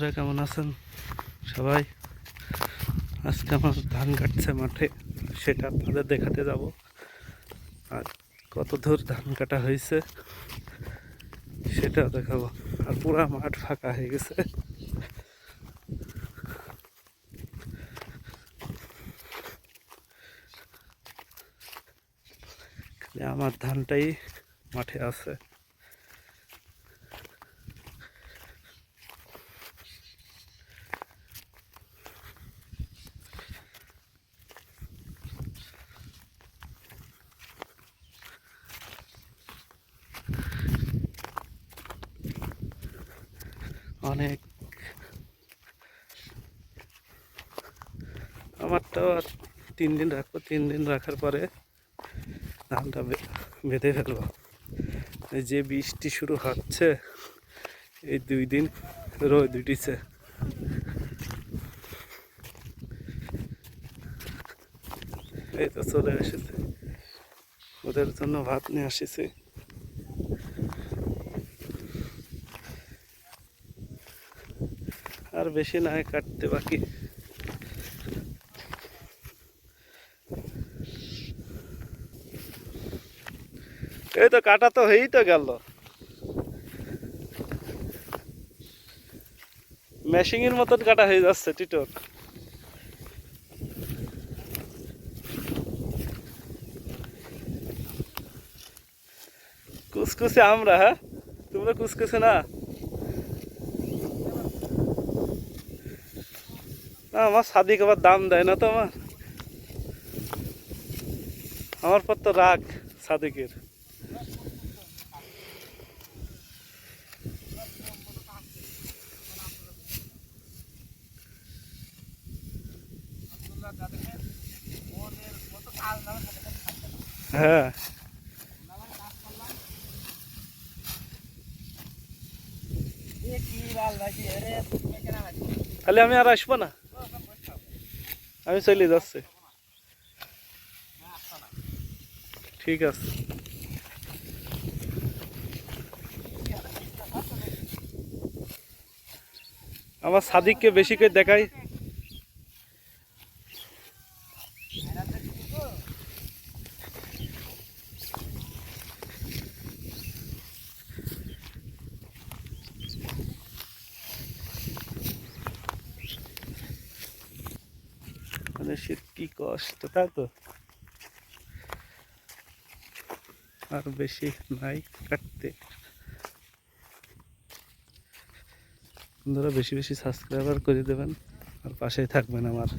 বন্ধুরা কেমন আছেন সবাই? আজকে আমার ধান কাটছে মাঠে, সেটা আপনাদের দেখাতে যাব। আর কত দূর ধান কাটা হয়েছে সেটা দেখাবো। আর পুরা মাঠ ফাঁকা হয়ে গেছে। খালি আমার ধানটাই মাঠে আছে। অনেক আমারটাও আর 3 দিন রাখবো, 3 দিন রাখার পরে ধানটা বেঁধে ফেলবো। এই যে বৃষ্টি শুরু হচ্ছে, এই 2 দিন রোদ উঠেছে। এই তো চলে এসেছে, ওদের জন্য ভাত নিয়ে আসিছে। আর বেশি নাই কাটতে বাকি। এই তো কাটা তো হয়েই তো গেল। মেশিনের মতন কাটা হয়ে যাচ্ছে টিটোর। কুসকুসে আমরা, হ্যাঁ তোমরা কুসকুসে না। আমার সাদিক আবার দাম দেয় না তো আমার পর তো রাগ সাদিকের। হ্যাঁ খালি আমি আর আসবো না, আমি চলে যাচ্ছি। ঠিক আছে, আমার সাদিককে বেশি করে দেখাই। মানে সে কি কষ্ট, তাই তো। আর বেশি নাই কাটতে। বন্ধুরা বেশি বেশি সাবস্ক্রাইবার করে দেবেন আর পাশেই থাকবেন আমার।